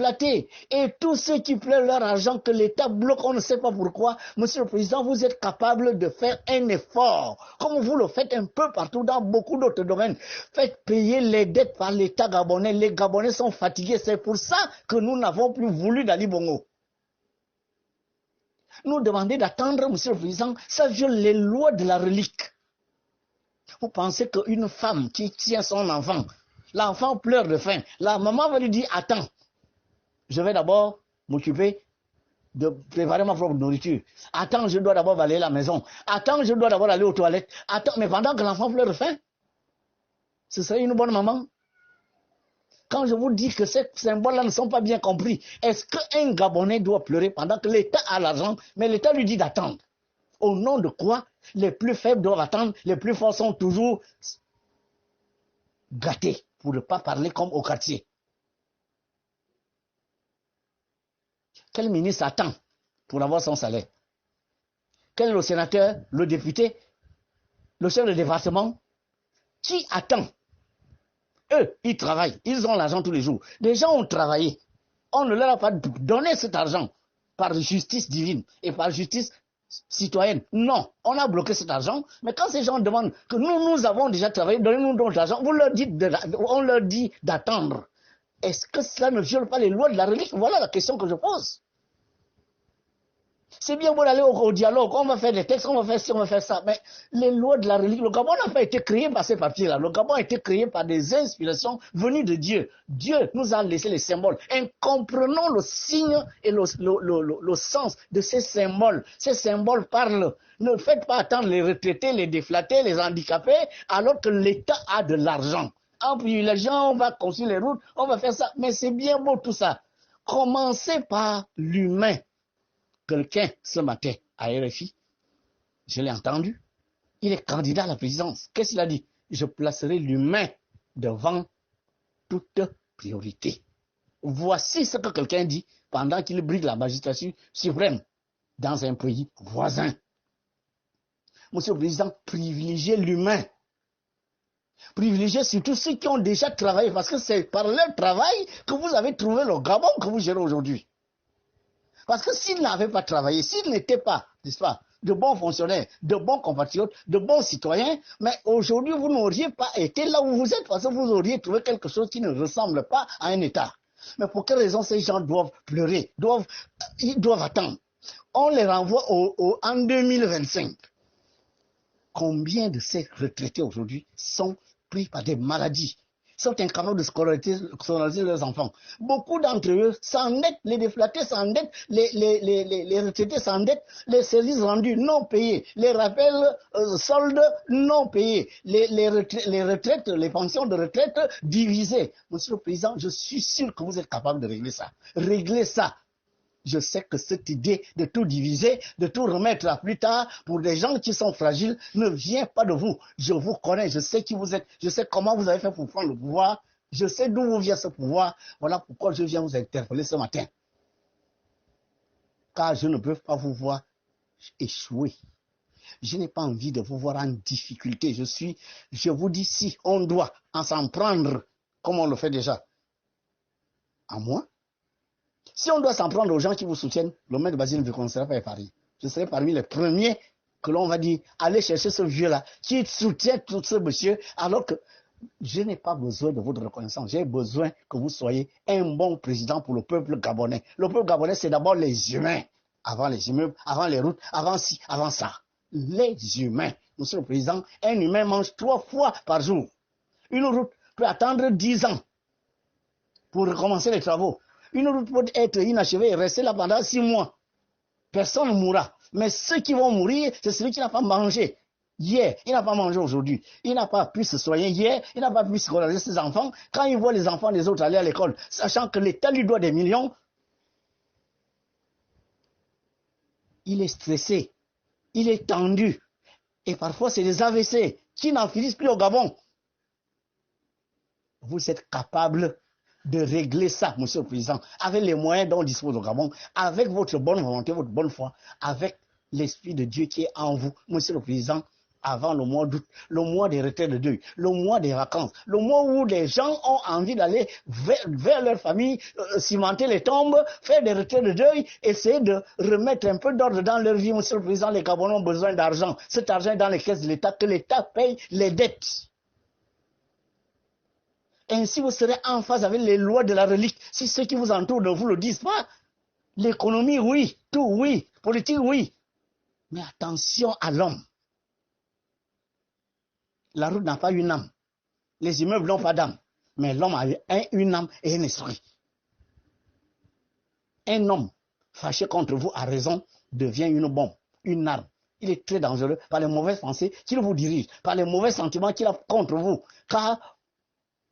déflatées. Et tous ceux qui pleurent leur argent que l'État bloque, on ne sait pas pourquoi. Monsieur le Président, vous êtes capable de faire un effort, comme vous le faites un peu partout dans beaucoup d'autres domaines. Faites payer les dettes par l'État gabonais. Les Gabonais sont fatigués. C'est pour ça que nous n'avons plus voulu d'Ali Bongo. Nous demander d'attendre, Monsieur le Président, ça viole les lois de la relique. Vous pensez qu'une femme qui tient son enfant, l'enfant pleure de faim, la maman va lui dire, attends, je vais d'abord m'occuper de préparer ma propre nourriture. Attends, je dois d'abord balayer la maison. Attends, je dois d'abord aller aux toilettes. Attends, mais pendant que l'enfant pleure de faim, ce serait une bonne maman. Quand je vous dis que ces symboles-là ne sont pas bien compris, est-ce qu'un Gabonais doit pleurer pendant que l'État a l'argent, mais l'État lui dit d'attendre? Au nom de quoi les plus faibles doivent attendre, les plus forts sont toujours gâtés, pour ne pas parler comme au quartier. Quel ministre attend pour avoir son salaire? Quel est le sénateur, le député, le chef de département? Qui attend? Eux, ils travaillent, ils ont l'argent tous les jours. Les gens ont travaillé. On ne leur a pas donné cet argent par justice divine et par justice citoyenne. Non, on a bloqué cet argent. Mais quand ces gens demandent que nous avons déjà travaillé, donnez-nous notre argent, on leur dit d'attendre. Est-ce que cela ne viole pas les lois de la religion? Voilà la question que je pose. C'est bien beau d'aller au dialogue, on va faire des textes, on va faire ci, on va faire ça. Mais les lois de la religion, le Gabon n'a pas été créé par ces papiers-là. Le Gabon a été créé par des inspirations venues de Dieu. Dieu nous a laissé les symboles. Et comprenons le signe et le sens de ces symboles. Ces symboles parlent. Ne faites pas attendre les retraités, les déflatés, les handicapés, alors que l'État a de l'argent. En privilégiant, on va construire les routes, on va faire ça. Mais c'est bien beau tout ça. Commencez par l'humain. Quelqu'un, ce matin, à RFI, je l'ai entendu, il est candidat à la présidence. Qu'est-ce qu'il a dit? Je placerai l'humain devant toute priorité. Voici ce que quelqu'un dit pendant qu'il brille la magistrature suprême dans un pays voisin. Monsieur le Président, privilégiez l'humain. Privilégiez surtout ceux qui ont déjà travaillé, parce que c'est par leur travail que vous avez trouvé le Gabon que vous gérez aujourd'hui. Parce que s'ils n'avaient pas travaillé, s'ils n'étaient pas, n'est-ce pas, de bons fonctionnaires, de bons compatriotes, de bons citoyens, mais aujourd'hui, vous n'auriez pas été là où vous êtes, parce que vous auriez trouvé quelque chose qui ne ressemble pas à un État. Mais pour quelle raison ces gens doivent pleurer, ils doivent attendre? On les renvoie en 2025. Combien de ces retraités aujourd'hui sont pris par des maladies, sont incapables de scolariser leurs enfants? Beaucoup d'entre eux s'endettent, les déflatés s'endettent, les retraités s'endettent, les services rendus non payés, les rappels soldes non payés, les retraites, les pensions de retraite divisées. Monsieur le Président, je suis sûr que vous êtes capable de régler ça. Réglez ça. Je sais que cette idée de tout diviser, de tout remettre à plus tard pour des gens qui sont fragiles ne vient pas de vous. Je vous connais, je sais qui vous êtes, je sais comment vous avez fait pour prendre le pouvoir, je sais d'où vous vient ce pouvoir. Voilà pourquoi je viens vous interpeller ce matin. Car je ne peux pas vous voir échouer. Je n'ai pas envie de vous voir en difficulté. Je vous dis, si on doit en s'en prendre, comme on le fait déjà, à moi, si on doit s'en prendre aux gens qui vous soutiennent, le maître Basile ne sera pas épargné. Je serai parmi les premiers que l'on va dire, allez chercher ce vieux-là, qui soutient tout ce monsieur, alors que je n'ai pas besoin de votre reconnaissance. J'ai besoin que vous soyez un bon président pour le peuple gabonais. Le peuple gabonais, c'est d'abord les humains. Avant les immeubles, avant les routes, avant ci, avant ça. Les humains. Monsieur le Président, un humain mange 3 fois par jour. Une route peut attendre 10 ans pour recommencer les travaux. Une route peut être inachevée et rester là pendant 6 mois. Personne ne mourra. Mais ceux qui vont mourir, c'est celui qui n'a pas mangé hier. Il n'a pas mangé aujourd'hui. Il n'a pas pu se soigner hier. Il n'a pas pu scolariser ses enfants. Quand il voit les enfants des autres aller à l'école, sachant que l'État lui doit des millions, il est stressé. Il est tendu. Et parfois, c'est des AVC qui n'en finissent plus au Gabon. Vous êtes capable de régler ça, Monsieur le Président, avec les moyens dont on dispose au Gabon, avec votre bonne volonté, votre bonne foi, avec l'Esprit de Dieu qui est en vous. Monsieur le Président, avant le mois d'août, le mois des retraites de deuil, le mois des vacances, le mois où les gens ont envie d'aller vers leur famille, cimenter les tombes, faire des retraites de deuil, essayer de remettre un peu d'ordre dans leur vie. Monsieur le Président, les Gabonais ont besoin d'argent. Cet argent est dans les caisses de l'État, que l'État paye les dettes. Ainsi, vous serez en phase avec les lois de la relique. Si ceux qui vous entourent ne vous le disent pas, l'économie, oui, tout, oui, politique, oui. Mais attention à l'homme. La route n'a pas une âme. Les immeubles n'ont pas d'âme. Mais l'homme a une âme et un esprit. Un homme fâché contre vous à raison devient une bombe, une arme. Il est très dangereux par les mauvaises pensées qu'il vous dirige, par les mauvais sentiments qu'il a contre vous. Car,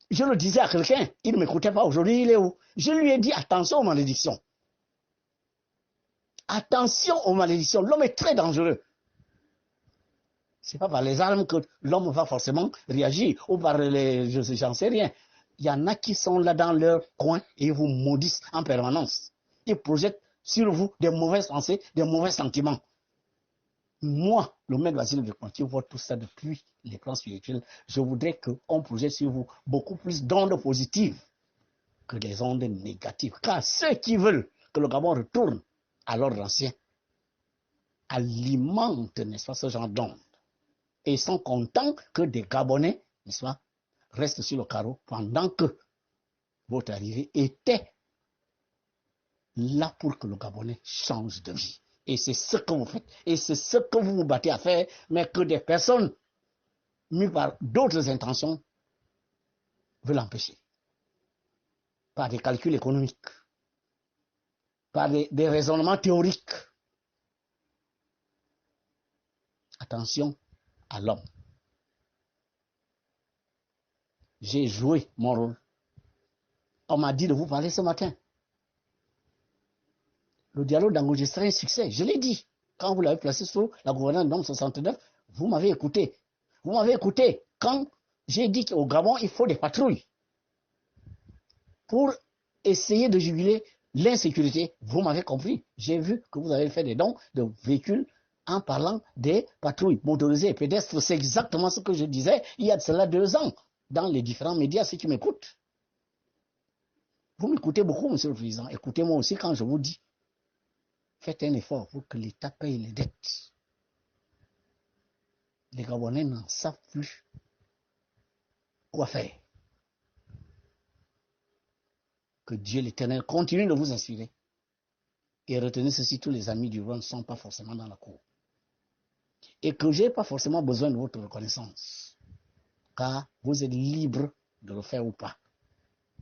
je le disais à quelqu'un, il ne m'écoutait pas aujourd'hui, il est où? Je lui ai dit attention aux malédictions. Attention aux malédictions. L'homme est très dangereux. Ce n'est pas par les armes que l'homme va forcément réagir, ou par les... j'en sais rien. Il y en a qui sont là dans leur coin et ils vous maudissent en permanence. Ils projettent sur vous des mauvaises pensées, des mauvais sentiments. Moi, le maître Basile de Conti, voit tout ça depuis les plans spirituels. Je voudrais qu'on projette sur vous beaucoup plus d'ondes positives que des ondes négatives. Car ceux qui veulent que le Gabon retourne à l'ordre ancien alimentent, n'est-ce pas, ce genre d'ondes. Et ils sont contents que des Gabonais, n'est-ce pas, restent sur le carreau pendant que votre arrivée était là pour que le Gabonais change de vie. Et c'est ce que vous faites. Et c'est ce que vous vous battez à faire, mais que des personnes mues par d'autres intentions veulent empêcher. Par des calculs économiques, par des raisonnements théoriques. Attention à l'homme. J'ai joué mon rôle. On m'a dit de vous parler ce matin. Le dialogue d'Angoulême serait un succès, je l'ai dit. Quand vous l'avez placé sous la gouvernance d'Homme 69, vous m'avez écouté. Vous m'avez écouté quand j'ai dit qu'au Gabon, il faut des patrouilles. Pour essayer de juguler l'insécurité, vous m'avez compris. J'ai vu que vous avez fait des dons de véhicules en parlant des patrouilles motorisées et pédestres. C'est exactement ce que je disais il y a de cela 2 ans dans les différents médias, ceux qui m'écoutent. Vous m'écoutez beaucoup, Monsieur le Président. Écoutez-moi aussi quand je vous dis. Faites un effort pour que l'État paye les dettes. Les Gabonais n'en savent plus quoi faire. Que Dieu l'Éternel continue de vous inspirer. Et retenez ceci, tous les amis du roi ne sont pas forcément dans la cour. Et que je n'ai pas forcément besoin de votre reconnaissance. Car vous êtes libre de le faire ou pas.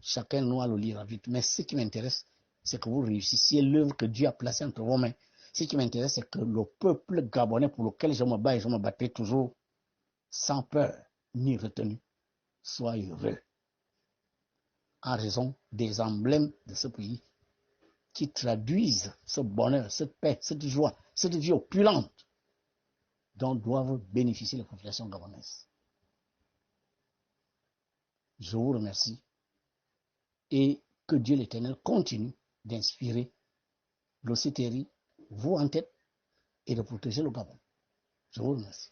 Chacun doit le lire vite. Mais ce qui m'intéresse, c'est que vous réussissiez l'œuvre que Dieu a placée entre vos mains. Ce qui m'intéresse, c'est que le peuple gabonais pour lequel je me bats et je me battrai toujours, sans peur ni retenue, soit heureux. En raison des emblèmes de ce pays qui traduisent ce bonheur, cette paix, cette joie, cette vie opulente dont doivent bénéficier les populations gabonaises. Je vous remercie et que Dieu l'Éternel continue d'inspirer l'Océtérie, vous en tête, et de protéger le Gabon. Je vous remercie.